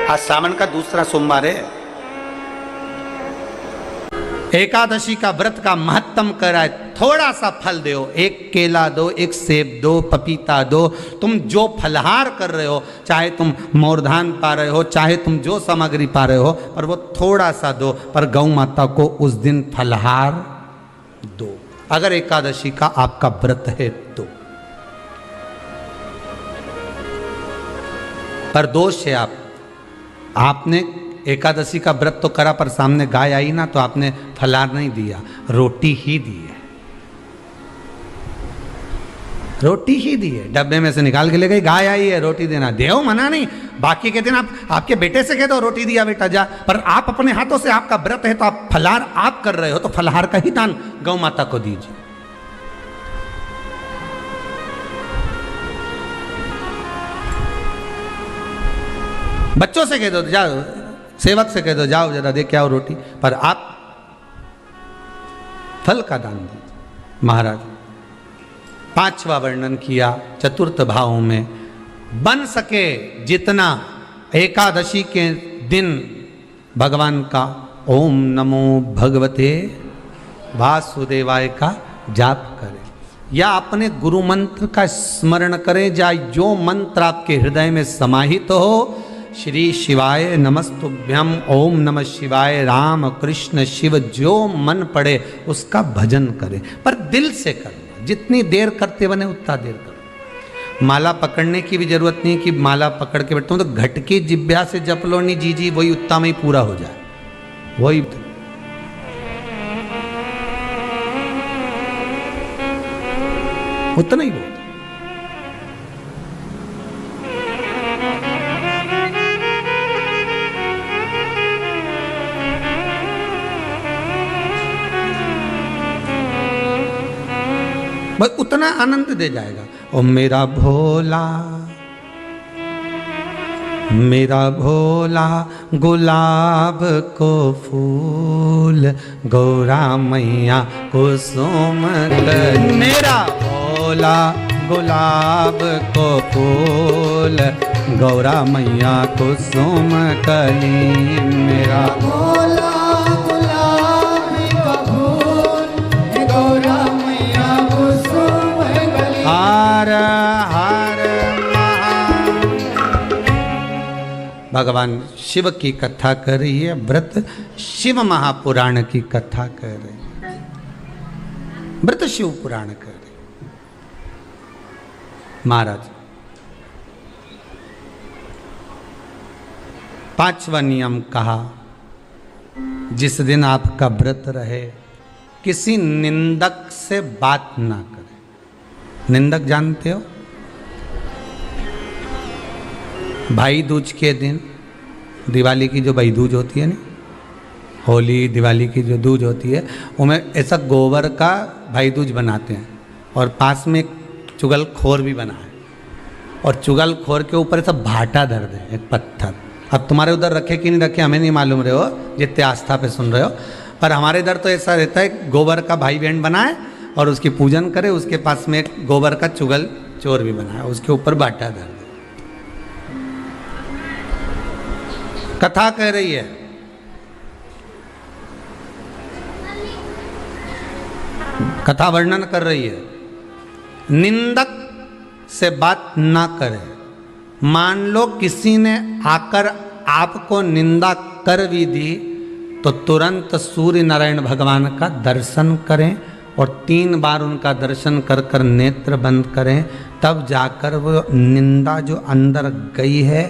आज सावन का दूसरा सोमवार है। एकादशी का व्रत का महत्तम कर है, थोड़ा सा फल दो, एक केला दो, एक सेब दो, पपीता दो। तुम जो फलहार कर रहे हो, चाहे तुम मोरधान पा रहे हो, चाहे तुम जो सामग्री पा रहे हो, पर वो थोड़ा सा दो, पर गौ माता को उस दिन फलहार दो, अगर एकादशी का आपका व्रत है तो। पर दोष है आपने एकादशी का व्रत तो करा, पर सामने गाय आई ना तो आपने फलाहार नहीं दिया, रोटी ही दी है, रोटी ही दी है, डब्बे में से निकाल के ले गई, गाय आई है रोटी देना, देव मना नहीं। बाकी के दिन आप आपके बेटे से कह दो रोटी दिया बेटा जा, पर आप अपने हाथों से, आपका व्रत है तो आप फलाहार आप कर रहे हो, तो फलाहार का ही दान गौ माता को दीजिए। बच्चों से कह दो जाओ, सेवक से कह दो जाओ जरा दे के आओ रोटी, पर आप फल का दान दीजिए। महाराज पांचवा वर्णन किया चतुर्थ भाव में, बन सके जितना एकादशी के दिन भगवान का ओम नमो भगवते वासुदेवाय का जाप करें, या अपने गुरु मंत्र का स्मरण करें, या जो मंत्र आपके हृदय में समाहित हो, श्री शिवाय नमस्तुभ्यम, ओम नमः शिवाय, राम कृष्ण शिव, जो मन पड़े उसका भजन करें, पर दिल से करना, जितनी देर करते बने उतना देर करो। माला पकड़ने की भी जरूरत नहीं कि माला पकड़ के बैठता हूँ तो घटकी जिब्या से जप लो नहीं, जी वही उतना में ही पूरा हो जाए, वही उतना ही बहुत। बस उतना आनंद दे जाएगा। ओ मेरा भोला, मेरा भोला गुलाब को फूल, गौरा मैया कुसुम कर, मेरा भोला गुलाब को फूल, गौरा मैया कुसुम कली, मेरा भोला हर हर भगवान शिव की कथा कर रही है, व्रत शिव महापुराण की कथा कर रही है, व्रत शिव पुराण कर रही। महाराज पांचवा नियम कहा, जिस दिन आपका व्रत रहे किसी निंदक से बात ना करें। निंदक जानते हो, भाई दूज के दिन, दिवाली की जो भाई दूज होती है ना, होली दिवाली की जो दूज होती है, उनमें ऐसा गोबर का भाई दूज बनाते हैं, और पास में एक चुगल खोर भी बना है, और चुगल खोर के ऊपर ऐसा भाटा धर दे, एक पत्थर। अब तुम्हारे उधर रखे कि नहीं रखे हमें नहीं मालूम रहे हो, जितने आस्था पे सुन रहे हो, पर हमारे इधर तो ऐसा रहता है, गोबर का भाई बहन बनाए और उसकी पूजन करे, उसके पास में एक गोबर का चुगल चोर भी बना है, उसके ऊपर बाटा धर दे। कथा कह रही है, कथा वर्णन कर रही है, निंदक से बात ना करे। मान लो किसी ने आकर आपको निंदा कर भी दी, तो तुरंत सूर्य नारायण भगवान का दर्शन करें, और 3 बार उनका दर्शन कर कर नेत्र बंद करें, तब जाकर वो निंदा जो अंदर गई है,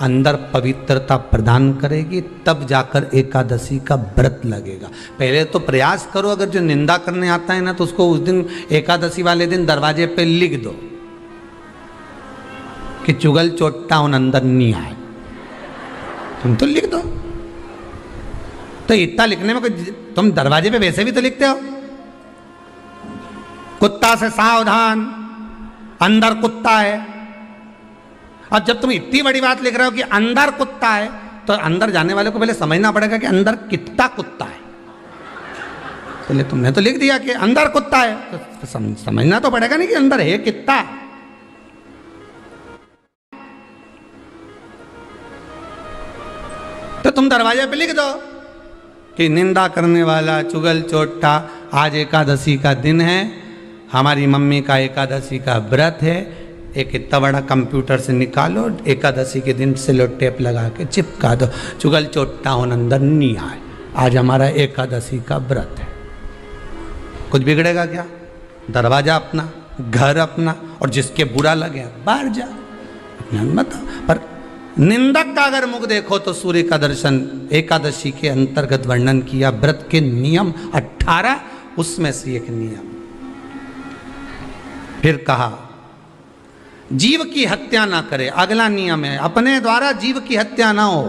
अंदर पवित्रता प्रदान करेगी, तब जाकर एकादशी का व्रत लगेगा। पहले तो प्रयास करो, अगर जो निंदा करने आता है ना, तो उसको उस दिन एकादशी वाले दिन दरवाजे पे लिख दो कि चुगल चोट्टा उन अंदर नहीं आए। तुम तो लिख दो, तो इतना लिखने में कोई, तुम दरवाजे पे वैसे भी तो लिखते हो, कुत्ता से सावधान, अंदर कुत्ता है। अब जब तुम इतनी बड़ी बात लिख रहे हो कि अंदर कुत्ता है, तो अंदर जाने वाले को पहले समझना पड़ेगा कि अंदर कितना कुत्ता है। पहले तुमने तो लिख दिया कि अंदर कुत्ता है, तो समझना तो पड़ेगा नहीं कि अंदर है कितना। तुम दरवाजे पे लिख दो कि निंदा करने वाला चुगल चोट्टा, आज एकादशी का दिन है, हमारी मम्मी का एकादशी का व्रत है, एक इतना बड़ा कंप्यूटर से निकालो, एकादशी के दिन सेलो टेप लगा के चिपका दो, चुगल चोट्टा होने अंदर नहीं आए, आज हमारा एकादशी का व्रत है। कुछ बिगड़ेगा क्या? दरवाजा अपना, घर अपना, और जिसके बुरा लगे बाहर जा, मत। पर निंदक का अगर मुख देखो तो सूर्य का दर्शन एकादशी के अंतर्गत वर्णन किया, व्रत के नियम 18, उसमें से एक नियम। फिर कहा जीव की हत्या ना करे, अगला नियम है अपने द्वारा जीव की हत्या ना हो,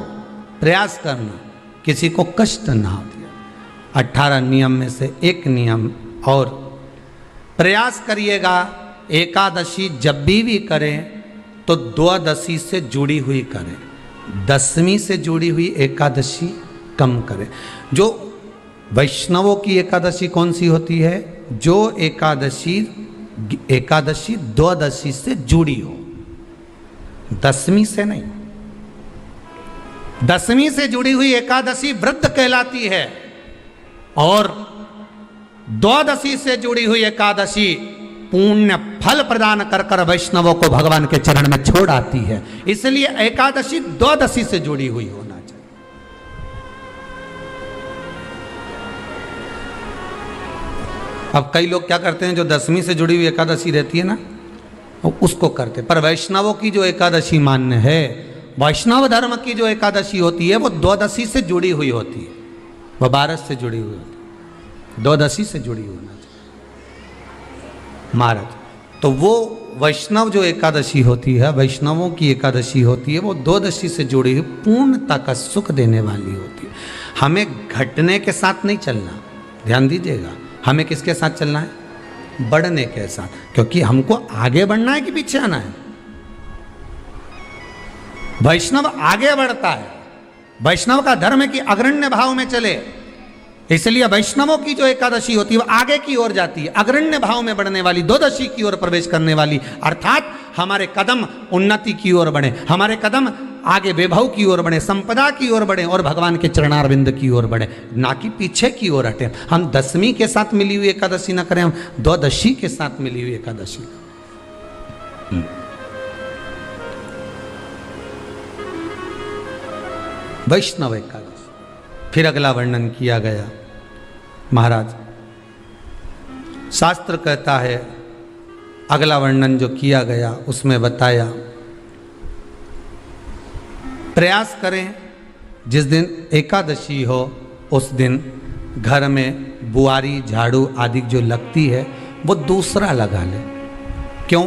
प्रयास करना, किसी को कष्ट ना हो। 18 नियम में से एक नियम और, प्रयास करिएगा एकादशी जब भी करें तो द्वादशी से जुड़ी हुई करें, दशमी से जुड़ी हुई एकादशी कम करें। जो वैष्णवों की एकादशी कौन सी होती है? जो एकादशी द्वादशी से जुड़ी हो, दशमी से नहीं। दशमी से जुड़ी हुई एकादशी व्रत कहलाती है, और द्वादशी से जुड़ी हुई एकादशी पुण्य फल प्रदान कर कर वैष्णवों को भगवान के चरण में छोड़ आती है। इसलिए एकादशी द्वादशी से जुड़ी हुई होना चाहिए। अब कई लोग क्या करते हैं, जो दशमी से जुड़ी हुई एकादशी रहती है ना, उसको करते, पर वैष्णवों की जो एकादशी मान्य है, वैष्णव धर्म की जो एकादशी होती है वो द्वादशी से जुड़ी हुई होती है, वह 12 से जुड़ी हुई होती है, द्वादशी से जुड़ी होना चाहिए महाराज। तो वो वैष्णव जो एकादशी होती है, वैष्णवों की एकादशी होती है, वो द्वादशी से जुड़ी हुई पूर्णता का सुख देने वाली होती है। हमें घटने के साथ नहीं चलना, ध्यान दीजिएगा, हमें किसके साथ चलना है? बढ़ने के साथ, क्योंकि हमको आगे बढ़ना है कि पीछे आना है। वैष्णव आगे बढ़ता है, वैष्णव का धर्म है कि अग्रण्य भाव में चले, इसलिए वैष्णवों की जो एकादशी होती है वो आगे की ओर जाती है, अग्रण्य भाव में बढ़ने वाली, द्वादशी की ओर प्रवेश करने वाली, अर्थात हमारे कदम उन्नति की ओर बढ़े, हमारे कदम आगे वैभव की ओर बढ़े, संपदा की ओर बढ़े और भगवान के चरणारविंद की ओर बढ़े, ना कि पीछे की ओर हटे। हम दशमी के साथ मिली हुई एकादशी ना करें, हम द्वादशी के साथ मिली हुई एकादशी। वैष्णव एकादशी। फिर अगला वर्णन किया गया महाराज, शास्त्र कहता है, अगला वर्णन जो किया गया उसमें बताया, प्रयास करें जिस दिन एकादशी हो उस दिन घर में बुआरी झाड़ू आदि जो लगती है वो दूसरा लगा लें। क्यों?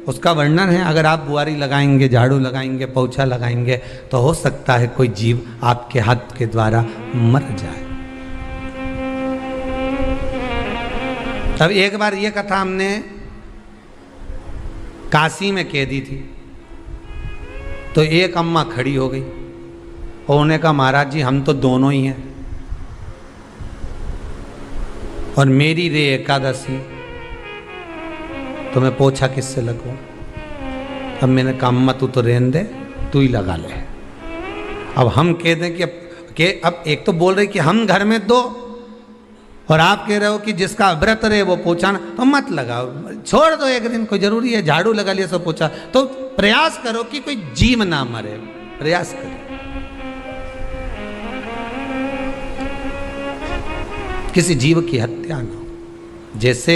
उसका वर्णन है, अगर आप बुआरी लगाएंगे, झाड़ू लगाएंगे, पोछा लगाएंगे तो हो सकता है कोई जीव आपके हाथ के द्वारा मर जाए। तब एक बार ये कथा हमने काशी में कह दी थी, तो एक अम्मा खड़ी हो गई और उन्होंने कहा, महाराज जी हम तो दोनों ही हैं, और मेरी रे एकादशी, तो मैं पोछा किससे लगूं? अब मैंने कहा अम्मा तू तो रहने दे, तू ही लगा ले। अब हम कह दें कि अब एक तो बोल रहे कि हम घर में दो, और आप कह रहे हो कि जिसका व्रत रहे वो पोछा ना, तो मत लगाओ, छोड़ दो एक दिन, कोई जरूरी है झाड़ू लगा लिया सब पोछा। तो प्रयास करो कि कोई जीव ना मरे, प्रयास करो। किसी जीव की हत्या ना हो। जैसे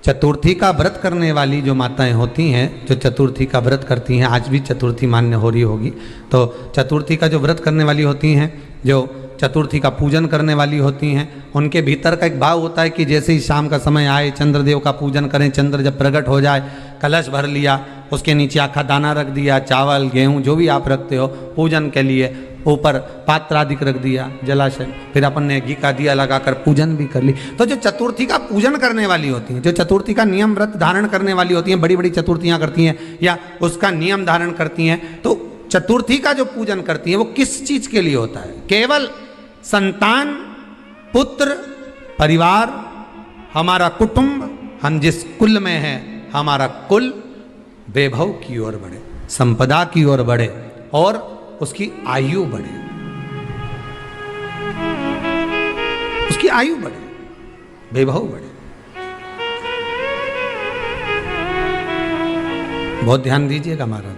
चतुर्थी का व्रत करने वाली जो माताएं होती हैं, जो चतुर्थी का व्रत करती हैं, आज भी चतुर्थी मान्य हो रही होगी, तो चतुर्थी का जो व्रत करने वाली होती हैं, जो चतुर्थी का पूजन करने वाली होती हैं, उनके भीतर का एक भाव होता है कि जैसे ही शाम का समय आए चंद्रदेव का पूजन करें, चंद्र जब प्रकट हो जाए, कलश भर लिया, उसके नीचे आखा दाना रख दिया, चावल गेहूं जो भी आप रखते हो पूजन के लिए, ऊपर पात्र आदि रख दिया, जलाशय, फिर अपन ने घी का दिया लगाकर पूजन भी कर ली। तो जो चतुर्थी का पूजन करने वाली होती हैं, जो चतुर्थी का नियम व्रत धारण करने वाली होती हैं, बड़ी बड़ी चतुर्थियाँ करती हैं या उसका नियम धारण करती हैं, तो चतुर्थी का जो पूजन करती हैं वो किस चीज़ के लिए होता है? केवल संतान, पुत्र, परिवार, हमारा कुटुंब, हम जिस कुल में हैं, हमारा कुल वैभव की ओर बढ़े, संपदा की ओर बढ़े और उसकी आयु बढ़े। आयु बढ़े, वैभव बढ़े। बहुत ध्यान दीजिएगा महाराज,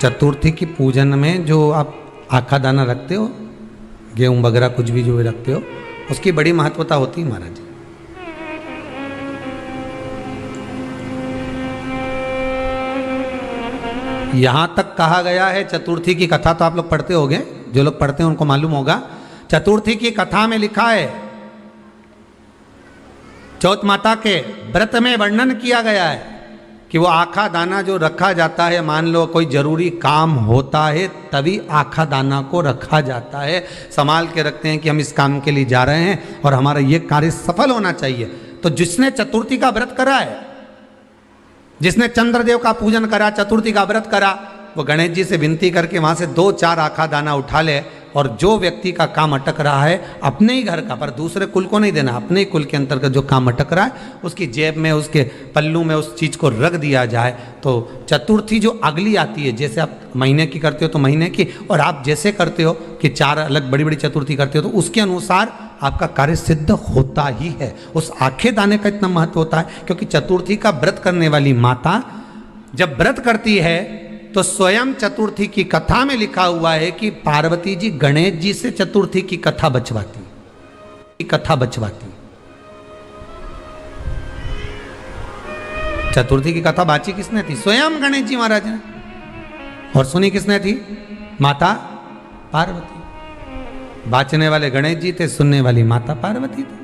चतुर्थी की पूजन में जो आप आखा दाना रखते हो, गेहूं वगैरह कुछ भी जो भी रखते हो, उसकी बड़ी महत्वता होती है महाराज। यहां तक कहा गया है, चतुर्थी की कथा तो आप लोग पढ़ते होंगे, जो लोग पढ़ते हैं उनको मालूम होगा। चतुर्थी की कथा में लिखा है, चौथ माता के व्रत में वर्णन किया गया है कि वो आखा दाना जो रखा जाता है, मान लो कोई जरूरी काम होता है तभी आखा दाना को रखा जाता है, संभाल के रखते हैं कि हम इस काम के लिए जा रहे हैं और हमारा ये कार्य सफल होना चाहिए। तो जिसने चतुर्थी का व्रत करा है, जिसने चंद्रदेव का पूजन करा, चतुर्थी का व्रत करा, वो गणेश जी से विनती करके वहां से 2-4 आखा दाना उठा ले, और जो व्यक्ति का काम अटक रहा है अपने ही घर का, पर दूसरे कुल को नहीं देना, अपने ही कुल के अंतर्गत जो काम अटक रहा है उसकी जेब में, उसके पल्लू में उस चीज़ को रख दिया जाए। तो चतुर्थी जो अगली आती है, जैसे आप महीने की करते हो तो महीने की, और आप जैसे करते हो कि 4 अलग बड़ी बड़ी चतुर्थी करते हो तो उसके अनुसार आपका कार्य सिद्ध होता ही है। उस आखे दाने का इतना महत्व होता है क्योंकि चतुर्थी का व्रत करने वाली माता जब व्रत करती है तो स्वयं चतुर्थी की कथा में लिखा हुआ है कि पार्वती जी गणेश जी से चतुर्थी की कथा बचवाती, चतुर्थी की कथा बाची किसने थी? स्वयं गणेश जी महाराज ने। और सुनी किसने थी? माता पार्वती। बाचने वाले गणेश जी थे, सुनने वाली माता पार्वती थी।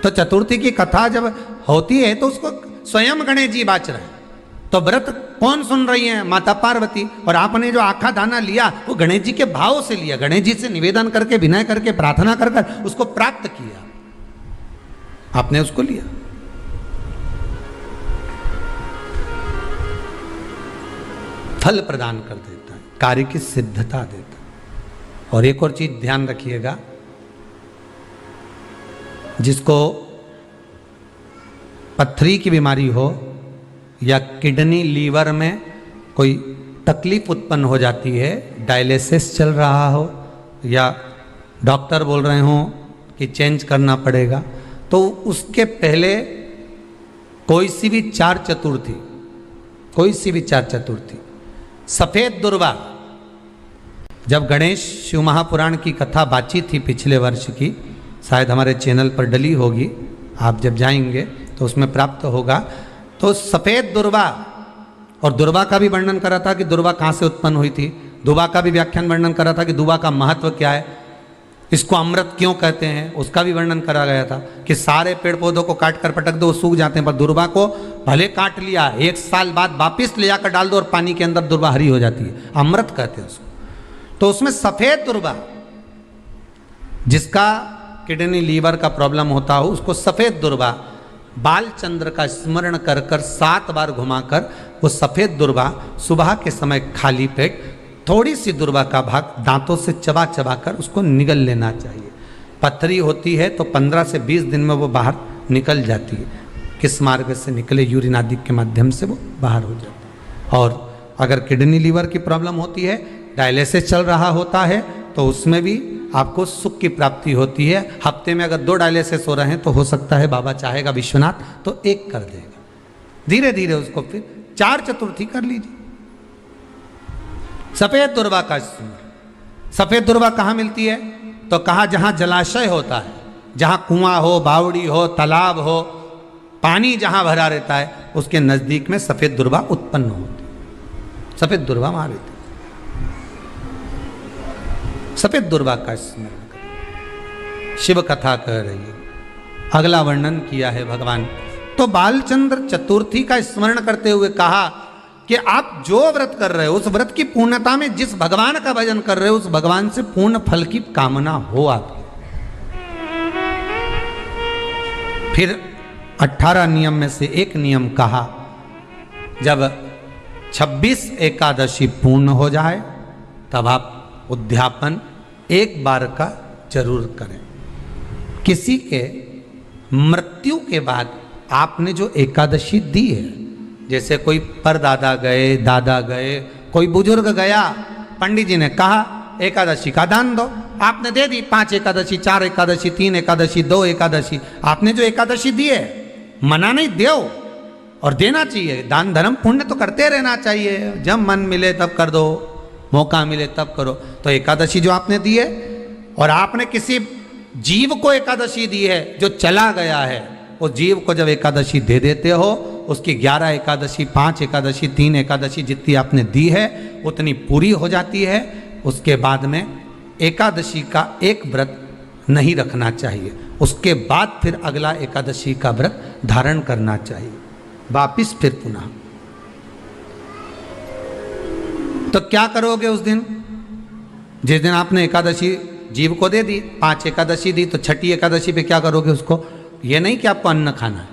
तो चतुर्थी की कथा जब होती है तो उसको स्वयं गणेश जी बाच रहे हैं, तो व्रत कौन सुन रही है? माता पार्वती। और आपने जो आखा दाना लिया वो गणेश जी के भाव से लिया, गणेश जी से निवेदन करके, विनय करके, प्रार्थना कर कर उसको प्राप्त किया, आपने उसको लिया। फल प्रदान कर देता है, कार्य की सिद्धता देता है। और एक और चीज ध्यान रखिएगा, जिसको पथरी की बीमारी हो या किडनी लीवर में कोई तकलीफ उत्पन्न हो जाती है, डायलिसिस चल रहा हो या डॉक्टर बोल रहे हो कि चेंज करना पड़ेगा, तो उसके पहले कोई सी भी 4 चतुर्थी, सफेद दुर्वा, जब गणेश शिव महापुराण की कथा बातचीत थी पिछले वर्ष की, शायद हमारे चैनल पर डली होगी, आप जब जाएंगे तो उसमें प्राप्त होगा। तो सफेद दुर्वा, और दुर्वा का भी वर्णन करा था कि दुर्वा कहाँ से उत्पन्न हुई थी, दुबा का भी व्याख्यान वर्णन करा था कि दुबा का महत्व क्या है, इसको अमृत क्यों कहते हैं, उसका भी वर्णन करा गया था कि सारे पेड़ पौधों को काट कर पटक दो वो सूख जाते हैं, पर दुर्वा को भले काट लिया 1 साल बाद वापिस ले जाकर डाल दो और पानी के अंदर दुर्वा हरी हो जाती है, अमृत कहते हैं उसको। तो उसमें सफेद दुर्वा, जिसका किडनी लीवर का प्रॉब्लम होता हो उसको सफेद दुर्वा, बालचंद्र का स्मरण कर कर 7 बार घुमाकर वो सफेद दुर्वा सुबह के समय खाली पेट थोड़ी सी दुर्वा का भाग दांतों से चबा चबा कर उसको निगल लेना चाहिए। पथरी होती है तो 15 से 20 दिन में वो बाहर निकल जाती है, किस मार्ग से निकले, यूरिन आदि के माध्यम से वो बाहर हो जाती है। और अगर किडनी लीवर की प्रॉब्लम होती है, डायलिसिस चल रहा होता है, तो उसमें भी आपको सुख की प्राप्ति होती है। हफ्ते में अगर 2 डायलिसिस हो रहे हैं तो हो सकता है बाबा चाहेगा विश्वनाथ तो 1 कर देगा, धीरे धीरे उसको फिर 4 चतुर्थी कर लीजिए। सफेद दुर्वा का स्मरण। सफेद दुर्वा कहाँ मिलती है? तो कहा जहां जलाशय होता है, जहां कुआं हो, बावड़ी हो, तालाब हो, पानी जहां भरा रहता है, उसके नजदीक में सफेद दुर्वा उत्पन्न होती है। सफेद दुर्वा वहां रहती है। सफेद दुर्वा का स्मरण करें, शिव कथा कह रही है। अगला वर्णन किया है भगवान। तो बालचंद्र चतुर्थी का स्मरण करते हुए कहा कि आप जो व्रत कर रहे हो उस व्रत की पूर्णता में जिस भगवान का भजन कर रहे हो उस भगवान से पूर्ण फल की कामना हो आपकी। फिर 18 नियम में से एक नियम कहा, जब 26 एकादशी पूर्ण हो जाए तब आप उद्यापन 1 बार का जरूर करें। किसी के मृत्यु के बाद आपने जो एकादशी दी है, जैसे कोई परदादा गए, दादा गए, कोई बुजुर्ग गया, पंडित जी ने कहा एकादशी का दान दो, आपने दे दी 5 एकादशी, 4 एकादशी, 3 एकादशी, 2 एकादशी, आपने जो एकादशी दी है, मना नहीं, दो और देना चाहिए। दान धर्म पुण्य तो करते रहना चाहिए, जब मन मिले तब कर दो, मौका मिले तब करो। तो एकादशी जो आपने दी है, और आपने किसी जीव को एकादशी दी है जो चला गया है, उस जीव को जब एकादशी दे देते हो, उसकी 11 एकादशी, 5 एकादशी, 3 एकादशी जितनी आपने दी है उतनी पूरी हो जाती है। उसके बाद में एकादशी का एक व्रत नहीं रखना चाहिए, उसके बाद फिर अगला एकादशी का व्रत धारण करना चाहिए, वापिस फिर पुनः। तो क्या करोगे उस दिन? जिस दिन आपने एकादशी जीव को दे दी, 5 एकादशी दी, तो छठी एकादशी पे क्या करोगे उसको? ये नहीं कि आपको अन्न खाना है,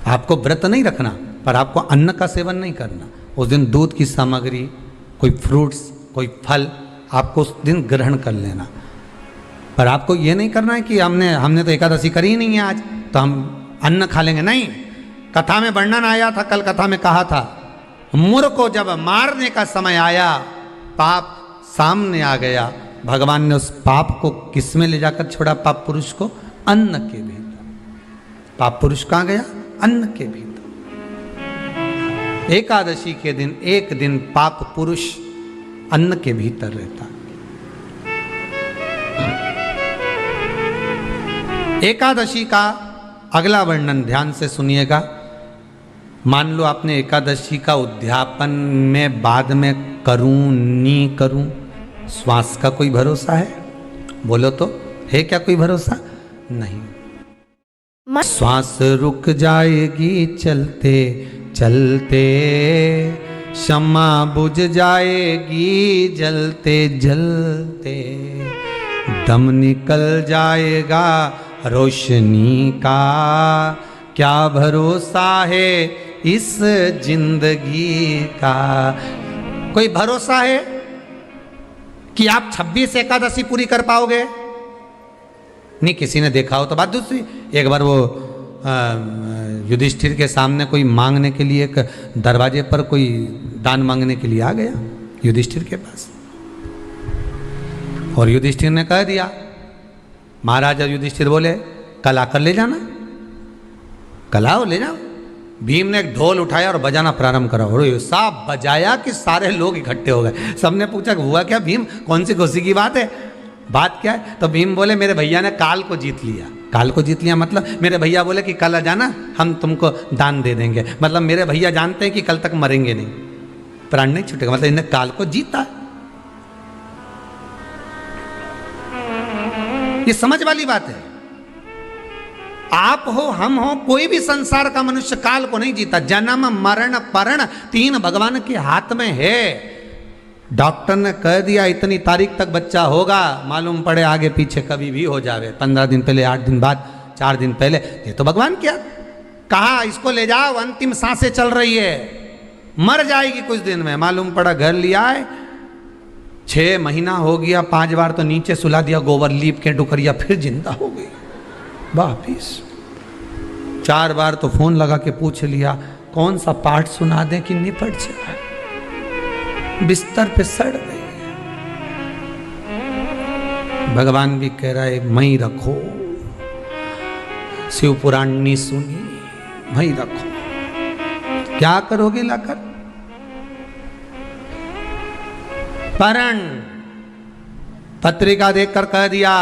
आपको व्रत नहीं रखना, पर आपको अन्न का सेवन नहीं करना। उस दिन दूध की सामग्री, कोई फ्रूट्स, कोई फल आपको उस दिन ग्रहण कर लेना, पर आपको ये नहीं करना है कि हमने तो एकादशी करी ही नहीं है आज, तो हम अन्न खा लेंगे। नहीं, कथा में वर्णन आया था, कल कथा में कहा था, मुर को जब मारने का समय आया, पाप सामने आ गया, भगवान ने उस पाप को किस में ले जाकर छोड़ा? पाप पुरुष को अन्न के भीतर। पाप पुरुष कहाँ गया? अन्न के भीतर। एकादशी के दिन एक दिन पाप पुरुष अन्न के भीतर रहता। एकादशी का अगला वर्णन ध्यान से सुनिएगा। मान लो आपने एकादशी का उद्यापन में बाद में करूं नहीं करूं, श्वास का कोई भरोसा है? बोलो तो, है क्या कोई भरोसा? नहीं। श्वास रुक जाएगी चलते चलते, शम्मा बुझ जाएगी जलते जलते, दम निकल जाएगा रोशनी का, क्या भरोसा है इस जिंदगी का? कोई भरोसा है कि आप 26 एकादशी पूरी कर पाओगे? नहीं, किसी ने देखा हो तो बात दूसरी। एक बार वो युधिष्ठिर के सामने कोई मांगने के लिए, एक दरवाजे पर कोई दान मांगने के लिए आ गया युधिष्ठिर के पास, और युधिष्ठिर ने कह दिया, महाराज युधिष्ठिर बोले कल आकर ले जाना, कल आओ ले जाओ। भीम ने एक ढोल उठाया और बजाना प्रारंभ करा, और साहब बजाया कि सारे लोग इकट्ठे हो गए। सबने पूछा हुआ क्या भीम, कौन सी खुशी की बात है, बात क्या है? तो भीम बोले मेरे भैया ने काल को जीत लिया। काल को जीत लिया मतलब मेरे भैया बोले कि कल आ जाना, हम तुमको दान दे देंगे। मतलब मेरे भैया जानते हैं कि कल तक मरेंगे नहीं, प्राण नहीं छूटेगा, मतलब इन्हें काल को जीता। ये समझ वाली बात है। आप हो, हम हो, कोई भी संसार का मनुष्य काल को नहीं जीता। जन्म मरण परण 3 भगवान के हाथ में है। डॉक्टर ने कह दिया इतनी तारीख तक बच्चा होगा, मालूम पड़े आगे पीछे कभी भी हो जावे, 15 दिन पहले, 8 दिन बाद, 4 दिन पहले, ये तो भगवान क्या कहा, इसको ले जाओ, अंतिम सांसें चल रही है, मर जाएगी कुछ दिन में। मालूम पड़ा घर लिया है, 6 महीना हो गया, 5 बार तो नीचे सुला दिया गोबर लीप के डुकरिया, फिर जिंदा हो गई वापिस। 4 बार तो फोन लगा के पूछ लिया कौन सा पाठ सुना दें कि निपट जाए, बिस्तर पे सड़ गई। भगवान भी कह रहा है मई रखो, शिव पुराण नहीं सुनी, मई रखो। क्या करोगे लाकर? परण पत्रिका देखकर कह दिया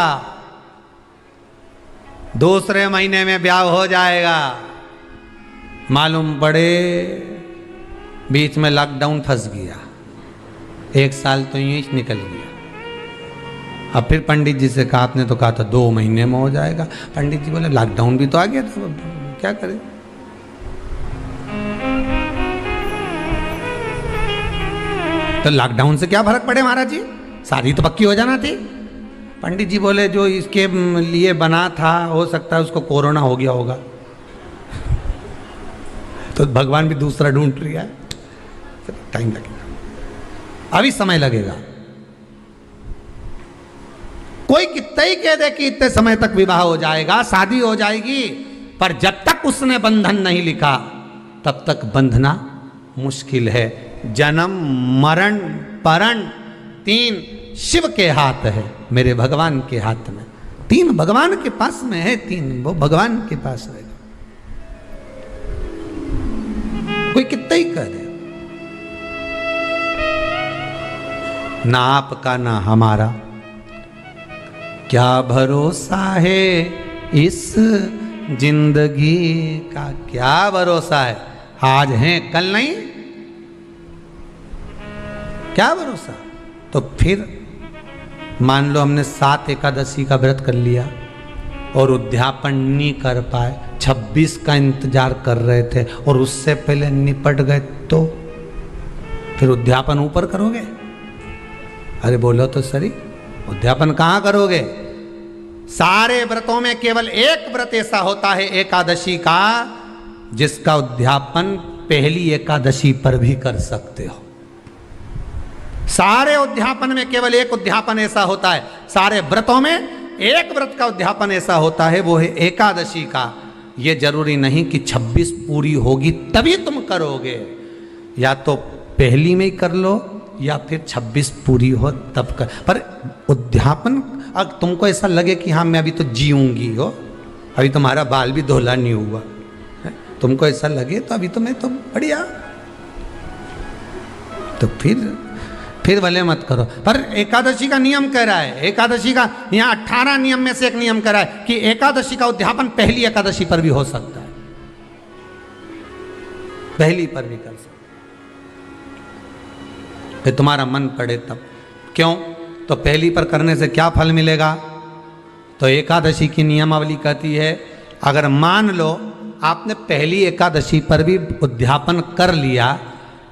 दूसरे महीने में ब्याह हो जाएगा। मालूम पड़े बीच में लॉकडाउन फंस गया, 1 साल तो यूं ही निकल गया। अब फिर पंडित जी से कहा, आपने तो कहा था 2 महीने में हो जाएगा। पंडित जी बोले लॉकडाउन भी तो आ गया था, क्या करें। तो लॉकडाउन से क्या फर्क पड़े महाराज जी, शादी तो पक्की हो जाना थी। पंडित जी बोले जो इसके लिए बना था हो सकता है उसको कोरोना हो गया होगा। तो भगवान भी दूसरा ढूंढ रहा है, टाइम लगेगा, अभी समय लगेगा। कोई कितना ही कह दे कि इतने समय तक विवाह हो जाएगा, शादी हो जाएगी, पर जब तक उसने बंधन नहीं लिखा तब तक बंधना मुश्किल है। जन्म मरण परण 3 शिव के हाथ है, मेरे भगवान के हाथ में। 3 भगवान के पास में है, 3 वो भगवान के पास रहेगा। कोई कितना ही कह दे, ना आपका ना हमारा, क्या भरोसा है इस जिंदगी का, क्या भरोसा है, आज है कल नहीं, क्या भरोसा। तो फिर मान लो हमने 7 एकादशी का व्रत कर लिया और उद्यापन नहीं कर पाए, 26 का इंतजार कर रहे थे और उससे पहले निपट गए, तो फिर उद्यापन ऊपर करोगे? अरे बोलो तो सही, उद्यापन कहाँ करोगे? सारे व्रतों में केवल एक व्रत ऐसा होता है एकादशी का जिसका उद्यापन पहली एकादशी पर भी कर सकते हो। सारे उद्यापन में केवल एक उद्यापन ऐसा होता है, सारे व्रतों में एक व्रत का उद्यापन ऐसा होता है, वो है एकादशी का। ये जरूरी नहीं कि 26 पूरी होगी तभी तुम करोगे, या तो पहली में ही कर लो या फिर 26 पूरी हो तब कर। पर उद्यापन अगर तुमको ऐसा लगे कि हाँ मैं अभी तो जीऊंगी हो, अभी तुम्हारा बाल भी धोला नहीं हुआ है, तुमको ऐसा लगे तो अभी तो मैं तो बढ़िया, तो फिर भले मत करो। पर एकादशी का नियम कह रहा है, एकादशी का यहाँ 18 नियम में से एक नियम कह रहा है कि एकादशी का उद्यापन पहली एकादशी पर भी हो सकता है, पहली पर भी कर सकता है, फिर तुम्हारा मन पड़े तब। क्यों? तो पहली पर करने से क्या फल मिलेगा? तो एकादशी की नियमावली कहती है अगर मान लो आपने पहली एकादशी पर भी उद्यापन कर लिया,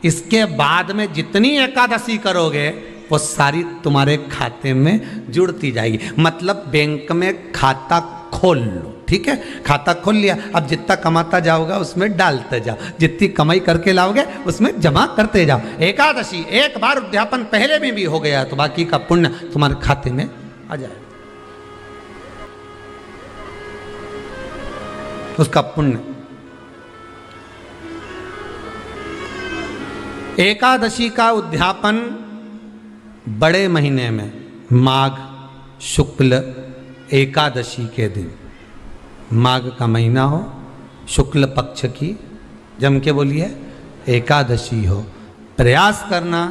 इसके बाद में जितनी एकादशी करोगे वो सारी तुम्हारे खाते में जुड़ती जाएगी। मतलब बैंक में खाता खोल लो, ठीक है, खाता खोल लिया, अब जितना कमाता जाओगा उसमें डालते जाओ, जितनी कमाई करके लाओगे उसमें जमा करते जाओ। एकादशी एक बार उद्यापन पहले में भी हो गया तो बाकी का पुण्य तुम्हारे खाते में आ जाएगा, उसका पुण्य। एकादशी का उद्यापन बड़े महीने में माघ शुक्ल एकादशी के दिन, माघ का महीना हो, शुक्ल पक्ष की जम के बोलिए एकादशी हो, प्रयास करना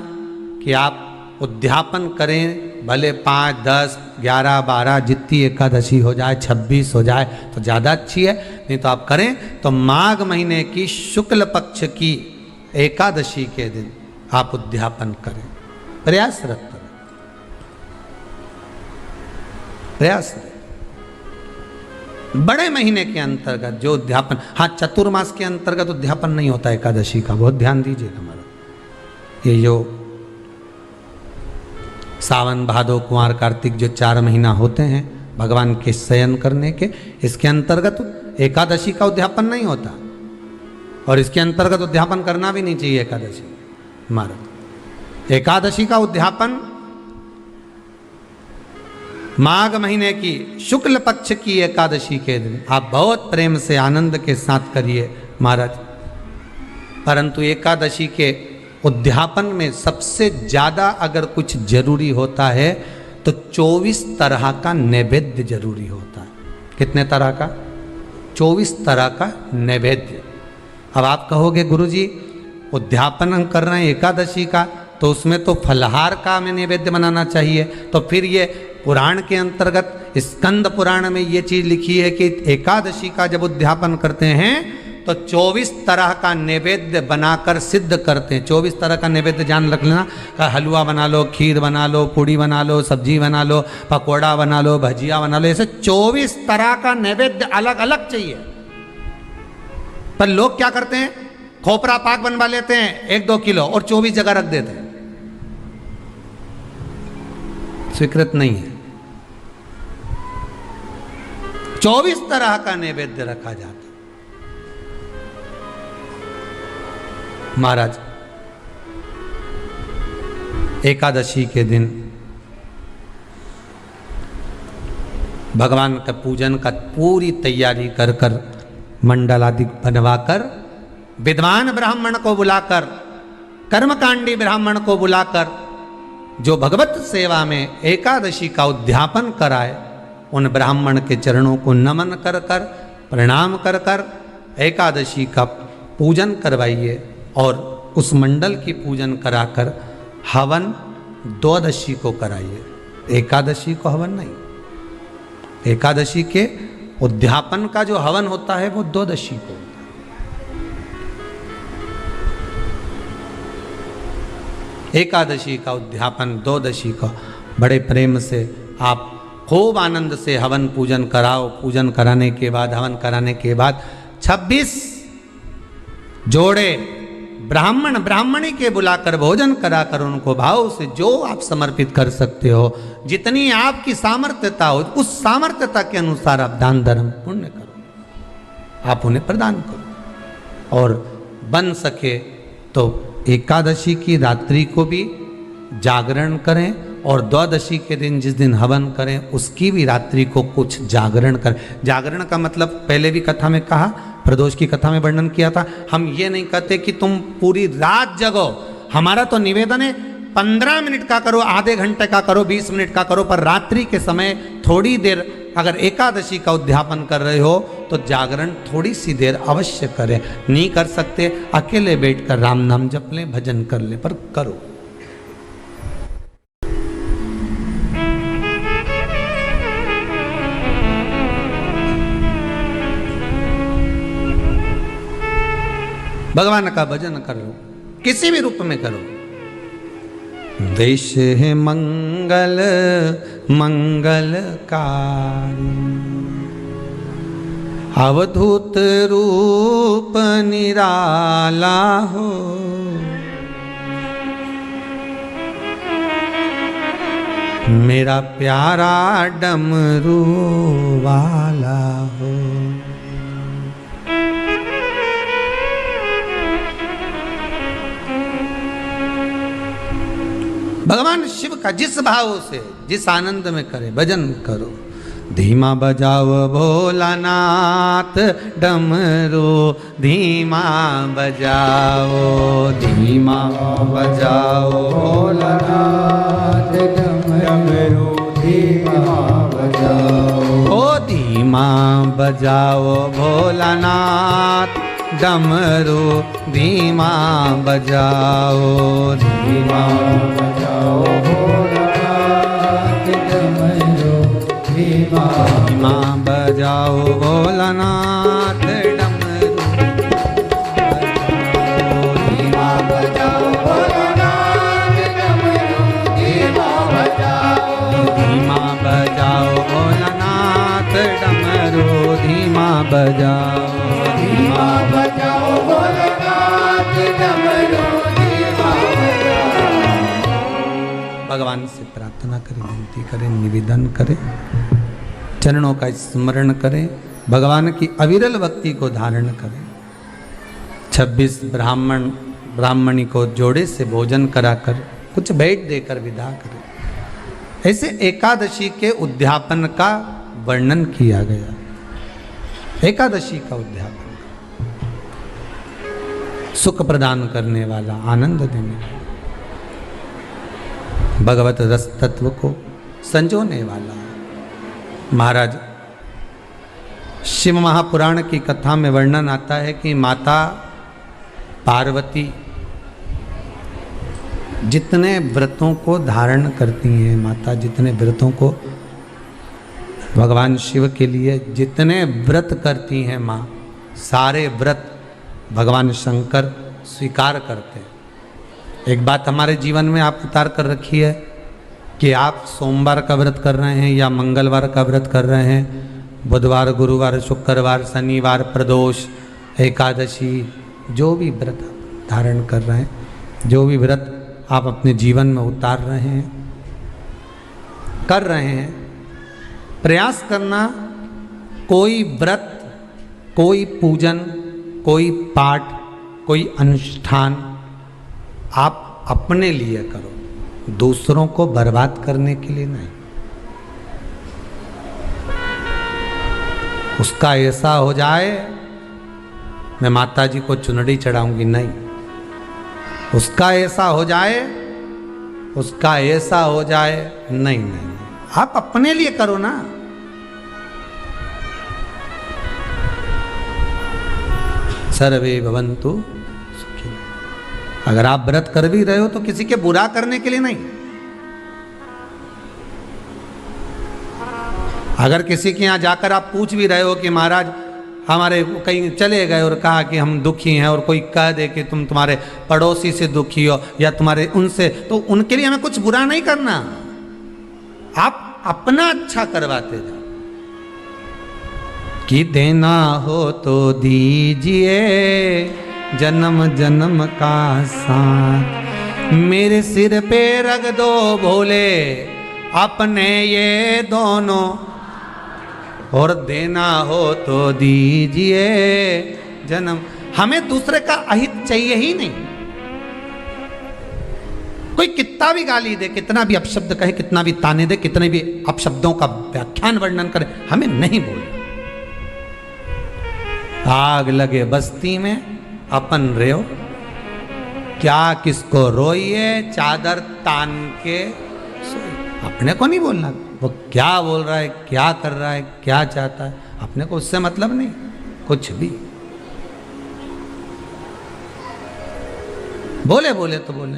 कि आप उद्यापन करें, भले 5, 10, 11, 12 जितनी एकादशी हो जाए, 26 हो जाए तो ज़्यादा अच्छी है, नहीं तो आप करें तो माघ महीने की शुक्ल पक्ष की एकादशी के दिन आप उद्यापन करें, प्रयासरत करें, प्रयास बड़े महीने के अंतर्गत जो उद्यापन, हाँ चतुर्मास के अंतर्गत उद्यापन नहीं होता एकादशी का, बहुत ध्यान दीजिएगा हमारा। ये जो सावन भादो कुंवर कार्तिक जो 4 महीना होते हैं भगवान के शयन करने के, इसके अंतर्गत एकादशी का उद्यापन नहीं होता और इसके अंतर्गत उद्यापन करना भी नहीं चाहिए एकादशी हमारा। एकादशी का उद्यापन माघ महीने की शुक्ल पक्ष की एकादशी के दिन आप बहुत प्रेम से आनंद के साथ करिए महाराज। परंतु एकादशी के उद्यापन में सबसे ज़्यादा अगर कुछ जरूरी होता है तो 24 तरह का नैवेद्य जरूरी होता है। कितने तरह का? 24 तरह का नैवेद्य। अब आप कहोगे गुरुजी उद्यापन हम कर रहे हैं एकादशी का तो उसमें तो फलहार का हमें नैवेद्य बनाना चाहिए, तो फिर ये पुराण के अंतर्गत स्कंद पुराण में ये चीज़ लिखी है कि एकादशी का जब उद्यापन करते हैं तो 24 तरह का नैवेद्य बनाकर सिद्ध करते हैं। 24 तरह का नैवेद्य जान रख लेना, हलवा बना लो, खीर बना लो, पूड़ी बना लो, सब्जी बना लो, पकौड़ा बना लो, भजिया बना लो, ऐसे 24 तरह का नैवेद्य अलग अलग चाहिए। पर लोग क्या करते हैं, खोपरा पाक बनवा लेते हैं 1-2 किलो और 24 जगह रख देते हैं, स्वीकृत नहीं है। 24 तरह का नैवेद्य रखा जाता है। महाराज एकादशी के दिन भगवान का पूजन का पूरी तैयारी कर कर मंडल आदि बनवाकर विद्वान ब्राह्मण को बुलाकर, कर्मकांडी ब्राह्मण को बुलाकर जो भगवत सेवा में एकादशी का उद्यापन कराए, उन ब्राह्मण के चरणों को नमन कर कर, प्रणाम कर कर एकादशी का पूजन करवाइए और उस मंडल की पूजन कराकर हवन द्वादशी को कराइए। एकादशी को हवन नहीं, एकादशी के उद्यापन का जो हवन होता है वो द्वादशी को होता है। एकादशी का उद्यापन द्वादशी को बड़े प्रेम से आप खूब आनंद से हवन पूजन कराओ। पूजन कराने के बाद, हवन कराने के बाद 26 जोड़े ब्राह्मण ब्राह्मणी के बुलाकर भोजन कराकर उनको भाव से जो आप समर्पित कर सकते हो, जितनी आपकी सामर्थ्यता हो, उस सामर्थ्यता के अनुसार आप दान धर्म पुण्य करो, आप उन्हें प्रदान करो। और बन सके तो एकादशी की रात्रि को भी जागरण करें और द्वादशी के दिन जिस दिन हवन करें उसकी भी रात्रि को कुछ जागरण करें। जागरण का मतलब पहले भी कथा में कहा, प्रदोष की कथा में वर्णन किया था। हम ये नहीं कहते कि तुम पूरी रात जगो, हमारा तो निवेदन है 15 मिनट का करो, आधे घंटे का करो, 20 मिनट का करो, पर रात्रि के समय थोड़ी देर अगर एकादशी का उद्यापन कर रहे हो तो जागरण थोड़ी सी देर अवश्य करें। नहीं कर सकते अकेले बैठकर राम नाम जप लें, भजन कर लें, पर करो। भगवान का भजन करो, किसी भी रूप में करो। देश है मंगल मंगलकारी, अवधूत रूप निराला हो, मेरा प्यारा डमरू वाला हो। भगवान शिव का जिस भाव से, जिस आनंद में करे भजन करो। धीमा बजाओ भोलानाथ डमरू, धीमा बजाओ, धीमा बजाओ भोलानाथ डमरू, धीमा बजाओ, ओ धीमा बजाओ भोलानाथ डमरू, धीमा बजाओ, धीमा बजाओ भोलानाथ डमरू, धीमा बजाओ भोलानाथ डमरू, धीमा बजाओ भोलानाथ डमरू, धीमा बजाओ, धीमा बजाओ भोलानाथ डमरू, धीमा बजाओ, धीमा बजाओ भोलानाथ डमरू, धीमा बजाओ। भगवान से प्रार्थना करें, विनती करें, निवेदन करें, चरणों का स्मरण करें, भगवान की अविरल भक्ति को धारण करें। 26 ब्राह्मण ब्राह्मणी को जोड़े से भोजन कराकर कुछ भेंट देकर विदा करें। ऐसे एकादशी के उद्यापन का वर्णन किया गया। एकादशी का उद्यापन सुख प्रदान करने वाला, आनंद देने वाला, भगवत रस तत्व को संजोने वाला। महाराज शिव महापुराण की कथा में वर्णन आता है कि माता पार्वती जितने व्रतों को धारण करती हैं, माता जितने व्रतों को भगवान शिव के लिए जितने व्रत करती हैं, माँ सारे व्रत भगवान शंकर स्वीकार करते हैं। एक बात हमारे जीवन में आप उतार कर रखी है कि आप सोमवार का व्रत कर रहे हैं या मंगलवार का व्रत कर रहे हैं, बुधवार, गुरुवार, शुक्रवार, शनिवार, प्रदोष, एकादशी, जो भी व्रत आप धारण कर रहे हैं, जो भी व्रत आप अपने जीवन में उतार रहे हैं, कर रहे हैं, प्रयास करना कोई व्रत, कोई पूजन, कोई पाठ, कोई अनुष्ठान आप अपने लिए करो, दूसरों को बर्बाद करने के लिए नहीं। उसका ऐसा हो जाए मैं माता जी को चुनरी चढ़ाऊंगी, नहीं। उसका ऐसा हो जाए उसका ऐसा हो जाए, नहीं नहीं, आप अपने लिए करो ना। सर्वे भवन्तु सुखिनः। अगर आप व्रत कर भी रहे हो तो किसी के बुरा करने के लिए नहीं। अगर किसी के यहाँ जाकर आप पूछ भी रहे हो कि महाराज हमारे कहीं चले गए और कहा कि हम दुखी हैं, और कोई कह दे कि तुम तुम्हारे पड़ोसी से दुखी हो या तुम्हारे उनसे, तो उनके लिए हमें कुछ बुरा नहीं करना। आप अपना अच्छा करवाते जाओ कि देना हो तो दीजिए जन्म जन्म का साथ, मेरे सिर पे रख दो भोले अपने ये दोनों, और देना हो तो दीजिए जन्म। हमें दूसरे का अहित चाहिए ही नहीं। कोई कितना भी गाली दे, कितना भी अपशब्द कहे, कितना भी ताने दे, कितने भी अपशब्दों का व्याख्यान वर्णन करे, हमें नहीं बोलना। आग लगे बस्ती में अपन रहो, क्या किसको रोइए चादर तान के सोइए। अपने को नहीं बोलना, वो क्या बोल रहा है, क्या कर रहा है, क्या चाहता है, अपने को उससे मतलब नहीं कुछ भी। बोले बोले तो बोले,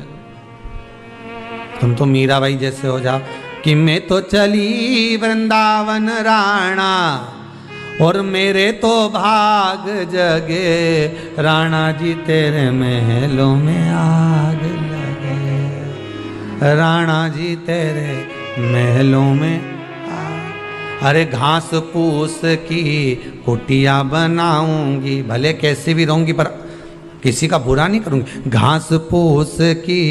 तुम तो मीराबाई जैसे हो जाओ कि मैं तो चली वृंदावन राणा और मेरे तो भाग जगे, राणा जी तेरे महलों में आग लगे, राणा जी तेरे महलों में आग। अरे घास फूस की कुटिया बनाऊंगी, भले कैसे भी रहूंगी पर किसी का बुरा नहीं करूंगी, घास फूस की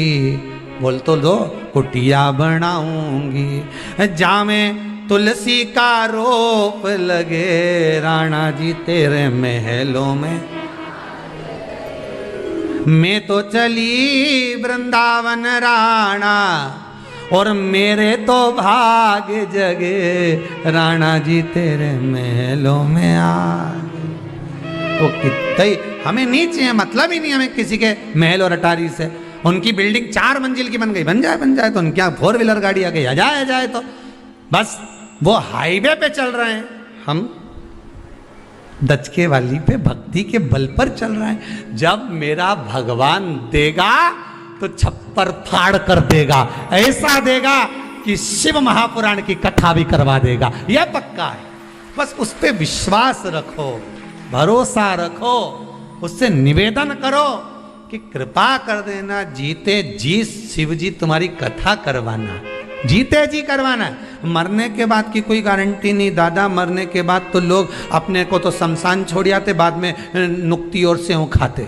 बोल तो दो कुटिया बनाऊंगी, जामे तुलसी का रोप लगे, राणा जी तेरे महलों में। मैं तो चली वृंदावन राणा और मेरे तो भाग जगे, राणा जी तेरे महलों में आगे। वो कितने हमें नहीं चाहिए, मतलब ही नहीं हमें किसी के महल और अटारी से। उनकी बिल्डिंग 4 मंजिल की बन गई, बन जाए तो उनके यहाँ 4 व्हीलर गाड़ी आ गई, आ जाए तो बस वो हाईवे पे चल रहे हैं, हम दचके वाली पे भक्ति के बल पर चल रहे हैं। जब मेरा भगवान देगा तो छप्पर फाड़ कर देगा, ऐसा देगा कि शिव महापुराण की कथा भी करवा देगा, यह पक्का है। बस उस पे विश्वास रखो, भरोसा रखो, उससे निवेदन करो कि कृपा कर देना, जीते जी शिव जी तुम्हारी कथा करवाना, जीते जी करवाना। मरने के बाद की कोई गारंटी नहीं दादा, मरने के बाद तो लोग अपने को तो शमशान छोड़ आते, बाद में नुक्ति और सेव खाते।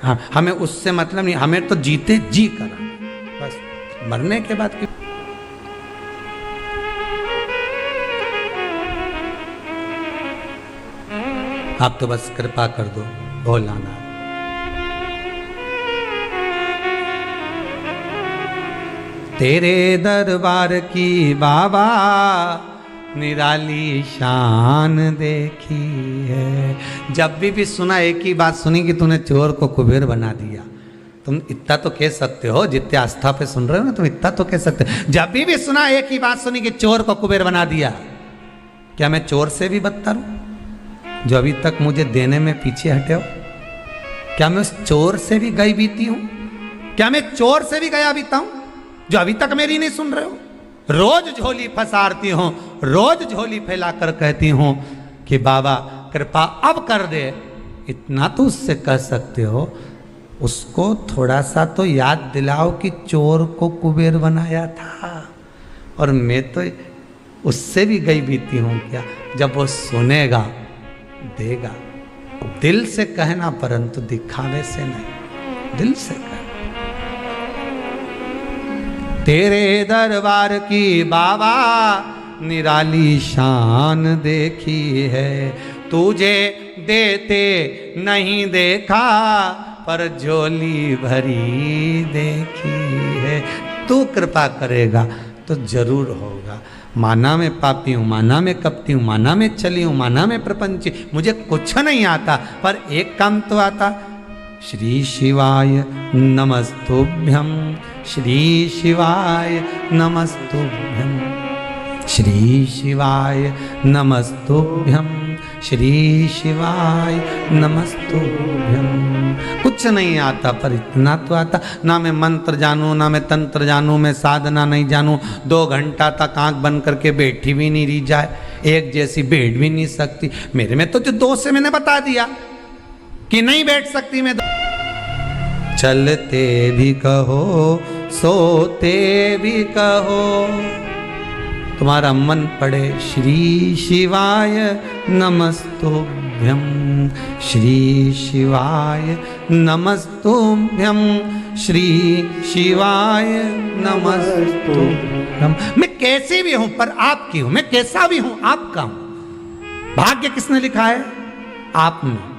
हाँ, हमें उससे मतलब नहीं, हमें तो जीते जी करा, बस मरने के बाद की। आप तो बस कृपा कर दो भोलानाथ। तेरे दरबार की बाबा निराली शान देखी है। जब भी सुना एक ही बात सुनी कि तूने चोर को कुबेर बना दिया। तुम इतना तो कह सकते हो, जितने आस्था पे सुन रहे हो ना, तुम इतना तो कह सकते हो। जब भी सुना एक ही बात सुनी कि चोर को कुबेर बना दिया। क्या मैं चोर से भी बदतर हूं जो अभी तक मुझे देने में पीछे हटे हो? क्या मैं उस चोर से भी गई बीती हूं? क्या मैं चोर से भी गया बीता हूं जो अभी तक मेरी नहीं सुन रहे हो? रोज झोली फसारती हूं, रोज झोली फैलाकर कहती हूं कि बाबा कृपा अब कर दे। इतना तो उससे कह सकते हो, उसको थोड़ा सा तो याद दिलाओ कि चोर को कुबेर बनाया था। और मैं तो उससे भी गई बीती हूं क्या? जब वो सुनेगा देगा। दिल से कहना परंतु दिखावे से नहीं, दिल से कहना। तेरे दरबार की बाबा निराली शान देखी है। तुझे देते नहीं देखा पर झोली भरी देखी है। तू कृपा करेगा तो जरूर होगा। माना मैं पापी हूँ, माना मैं कपटी हूँ, माना मैं चली हूँ, माना मैं प्रपंची, मुझे कुछ नहीं आता, पर एक काम तो आता। श्री शिवाय नमस्तुभ्यं श्री शिवाय नमस्तुभ्यं, श्री शिवाय नमस्तुभ्यं, श्री शिवाय नमस्तुभ्यं। कुछ नहीं आता पर इतना तो आता, ना मैं मंत्र जानूं, ना मैं तंत्र जानूं, मैं साधना नहीं जानूं। 2 घंटा तक आंख बंद करके बैठी भी नहीं रही जाए, एक जैसी बैठ भी नहीं सकती। मेरे में तो जो 2 से मैंने बता दिया कि नहीं बैठ सकती मैं। चलते भी कहो, सोते भी कहो, तुम्हारा मन पड़े श्री शिवाय नमस्तुभ्यं, श्री शिवाय नमस्तुभ्यं, श्री शिवाय नमस्तुभ्यं। मैं कैसी भी हूं पर आपकी हूं, मैं कैसा भी हूं आपका हूं। भाग्य किसने लिखा है? आपने।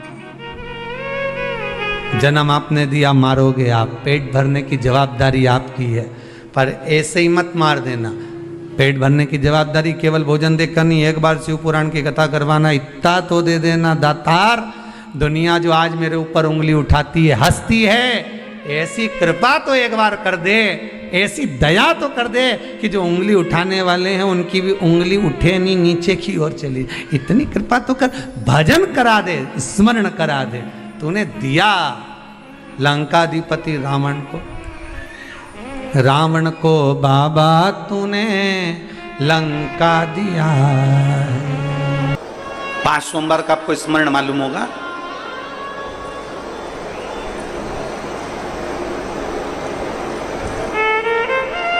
जन्म आपने दिया, मारोगे आप, पेट भरने की जवाबदारी आपकी है। पर ऐसे ही मत मार देना। पेट भरने की जवाबदारी केवल भोजन देकर नहीं, एक बार शिव पुराण की कथा करवाना, इतना तो दे देना दातार। दुनिया जो आज मेरे ऊपर उंगली उठाती है, हंसती है, ऐसी कृपा तो एक बार कर दे, ऐसी दया तो कर दे कि जो उंगली उठाने वाले हैं उनकी भी उंगली उठे नहीं, नीचे की ओर चली। इतनी कृपा तो कर, भजन करा दे, स्मरण करा दे। तूने दिया लंकाधिपति रावण को, रावण को बाबा तूने लंका दिया। 5 सोमवार का आपको स्मरण मालूम होगा।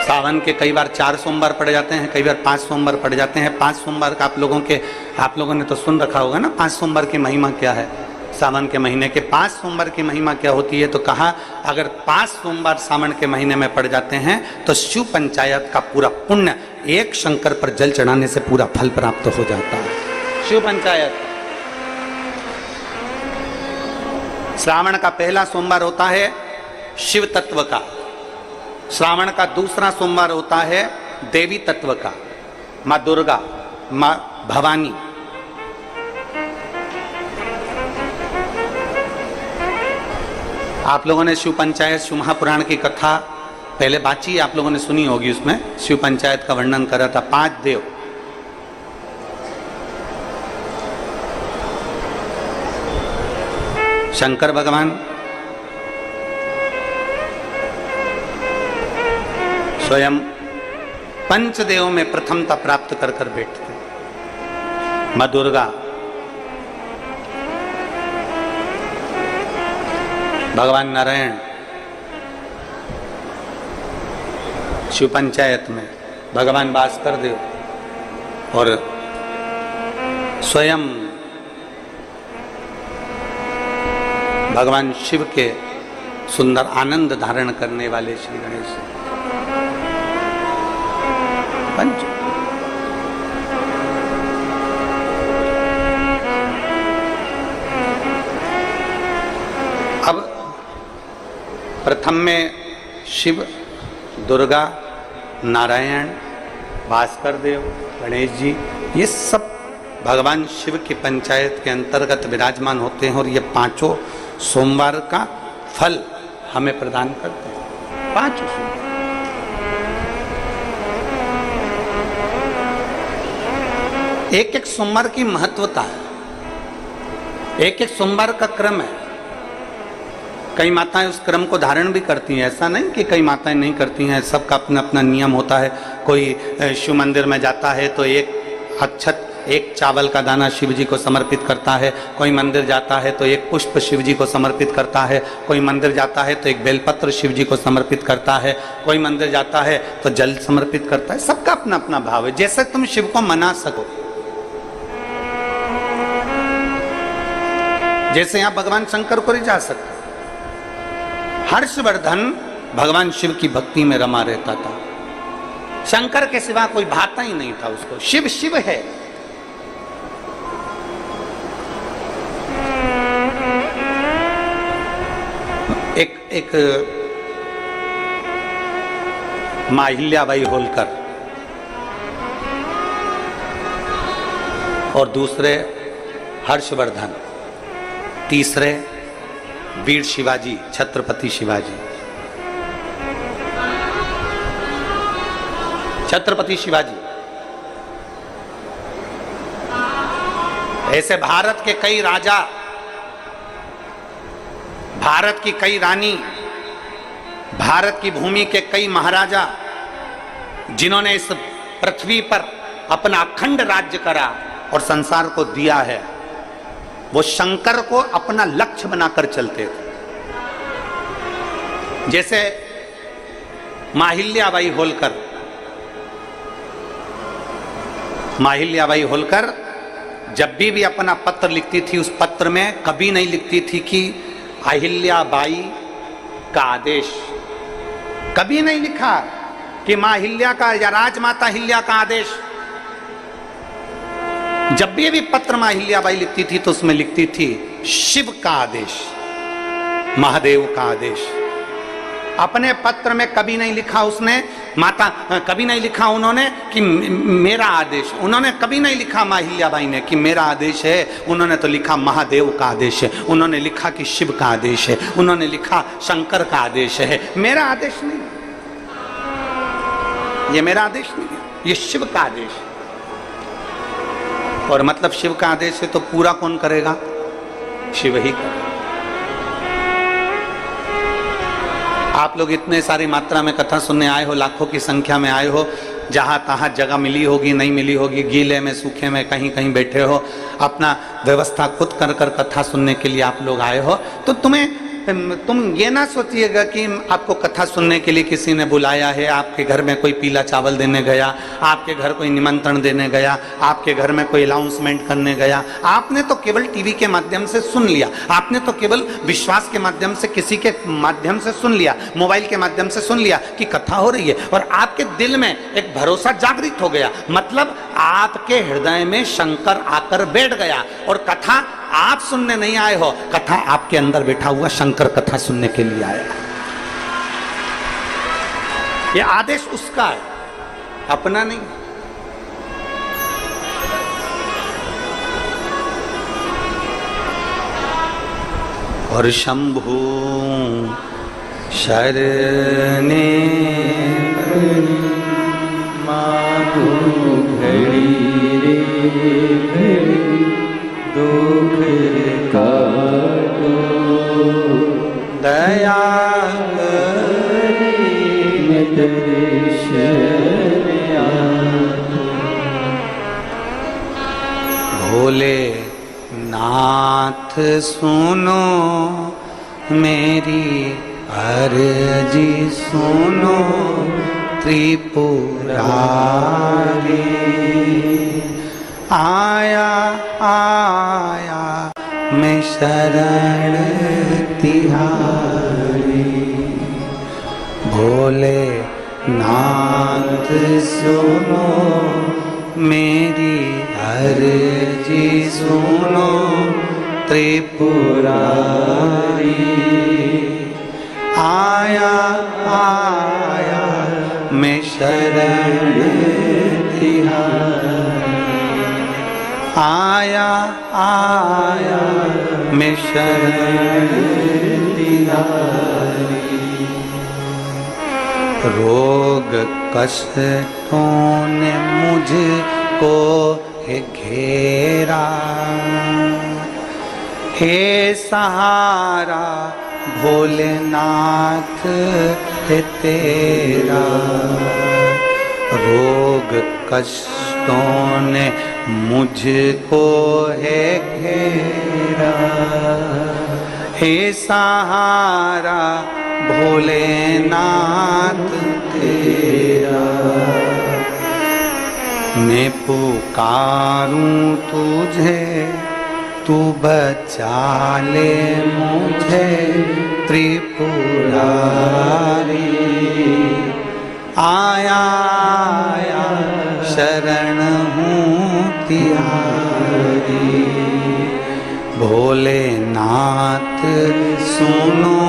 सावन के कई बार 4 सोमवार पड़ जाते हैं, कई बार 5 सोमवार पड़ जाते हैं। 5 सोमवार का आप लोगों ने तो सुन रखा होगा ना, 5 सोमवार की महिमा क्या है। सावन के महीने के 5 सोमवार की महिमा क्या होती है? तो कहा अगर 5 सोमवार सावन के महीने में पड़ जाते हैं तो शिव पंचायत का पूरा पुण्य एक शंकर पर जल चढ़ाने से पूरा फल प्राप्त हो जाता है। शिव पंचायत श्रावण का पहला सोमवार होता है शिव तत्व का, श्रावण का दूसरा सोमवार होता है देवी तत्व का, माँ दुर्गा, माँ भवानी। आप लोगों ने शिव पंचायत, शिव महापुराण की कथा पहले बाची, आप लोगों ने सुनी होगी। उसमें शिव पंचायत का वर्णन करा था। 5 देव, शंकर भगवान, स्वयं पंचदेव में प्रथमता प्राप्त कर कर बैठते, माँ दुर्गा, भगवान नारायण शिव पंचायत में, भगवान भास्कर देव और स्वयं भगवान शिव के सुंदर आनंद धारण करने वाले श्री गणेश पंच। अब प्रथम में शिव, दुर्गा, नारायण, भास्कर देव, गणेश जी, ये सब भगवान शिव की पंचायत के अंतर्गत विराजमान होते हैं और ये 5 सोमवार का फल हमें प्रदान करते हैं। 5 सोमवार एक सोमवार की महत्वता है, एक सोमवार का क्रम है। कई माताएं उस क्रम को धारण भी करती हैं, ऐसा नहीं कि कई माताएं नहीं करती हैं, सबका अपना अपना नियम होता है। कोई शिव मंदिर में जाता है तो एक अक्षत, एक चावल का दाना शिव जी को समर्पित करता है, कोई मंदिर जाता है तो एक पुष्प शिव जी को समर्पित करता है, कोई मंदिर जाता है तो एक बेलपत्र शिव जी को समर्पित करता है, कोई मंदिर जाता है तो जल समर्पित करता है। सबका अपना अपना भाव है, जैसे तुम शिव को मना सको। जैसे यहां भगवान शंकर को नहीं जा सकते, हर्षवर्धन भगवान शिव की भक्ति में रमा रहता था, शंकर के सिवा कोई भाता ही नहीं था उसको। शिव शिव है। एक मां अहिल्याबाई होलकर और दूसरे हर्षवर्धन, तीसरे वीर शिवाजी, छत्रपति शिवाजी। छत्रपति शिवाजी। ऐसे भारत के कई राजा, भारत की कई रानी, भारत की भूमि के कई महाराजा, जिन्होंने इस पृथ्वी पर अपना अखंड राज्य करा और संसार को दिया है, वो शंकर को अपना लक्ष्य बनाकर चलते थे। जैसे माहिल्याबाई होलकर, माहिल्याबाई होलकर जब भी अपना पत्र लिखती थी, उस पत्र में कभी नहीं लिखती थी कि अहिल्याबाई का आदेश, कभी नहीं लिखा कि मां अहिल्या का या राजमाता अहिल्या का आदेश। जब भी पत्र मां अहिल्याबाई लिखती थी तो उसमें लिखती थी शिव का आदेश, महादेव का आदेश। अपने पत्र में कभी नहीं लिखा उसने माता, कभी नहीं लिखा उन्होंने कि मेरा आदेश, उन्होंने कभी नहीं लिखा मां अहिल्याबाई ने कि मेरा आदेश है। उन्होंने तो लिखा महादेव का आदेश है, उन्होंने लिखा कि शिव का आदेश है, उन्होंने लिखा शंकर का आदेश है, मेरा आदेश नहीं, ये मेरा आदेश नहीं है, ये शिव का आदेश है। और मतलब शिव का आदेश है तो पूरा कौन करेगा? शिव ही करेगा। आप लोग इतने सारी मात्रा में कथा सुनने आए हो, लाखों की संख्या में आए हो, जहां तहां जगह मिली होगी, नहीं मिली होगी, गीले में सूखे में कहीं कहीं बैठे हो, अपना व्यवस्था खुद कर कर कथा सुनने के लिए आप लोग आए हो, तो तुम ये ना सोचिएगा कि आपको कथा सुनने के लिए किसी ने बुलाया है, आपके घर में कोई पीला चावल देने गया, आपके घर कोई निमंत्रण देने गया, आपके घर में कोई अनाउंसमेंट करने गया। आपने तो केवल टीवी के माध्यम से सुन लिया, आपने तो केवल विश्वास के माध्यम से, किसी के माध्यम से सुन लिया, मोबाइल के माध्यम से सुन लिया कि कथा हो रही है, और आपके दिल में एक भरोसा जागृत हो गया। मतलब आपके हृदय में शंकर आकर बैठ गया, और कथा आप सुनने नहीं आए हो, कथा आपके अंदर बैठा हुआ शंकर कथा सुनने के लिए आया। ये आदेश उसका है, अपना नहीं। और शंभु शरणे माधु घड़ी रे दुख काटो दया भोले नाथ सुनो मेरी अर्जी सुनो त्रिपुरारी, आया आया मैं शरण तिहारी। भोले नाथ सुनो मेरी अर्जी सुनो त्रिपुरारी, आया आया मैं शरण तिहारी, आया आया मैं शरण तिहारी। रोग कष्टों ने मुझको घेरा, हे सहारा भोलेनाथ है तेरा। रोग कष्टों ने मुझको है घेरा, हे सहारा भोलेनाथ तेरा। मैं पुकारूं तुझे तू बचा ले मुझे त्रिपुरारी, आया आया शरण हूँ तिहारी। भोलेनाथ सुनो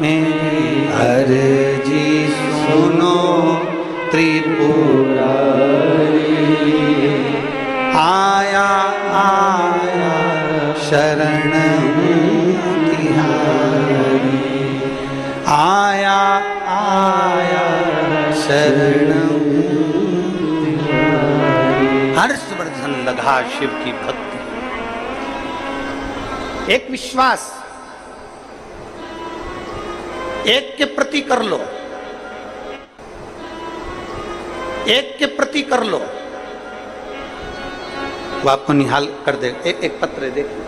मेरी अर्जी सुनो त्रिपुरारी, आया आया शरण हूँ तिहारी, आया आया शरण हर्षवर्धन लगा शिव की भक्ति। एक विश्वास एक के प्रति कर लो, एक के प्रति कर लो, वो आपको निहाल कर दे। एक पत्र देखिए,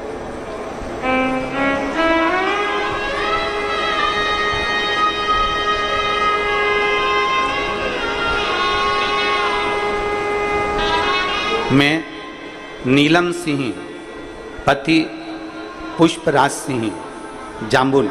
मैं नीलम सिंह पति पुष्पराज सिंह जाम्बुल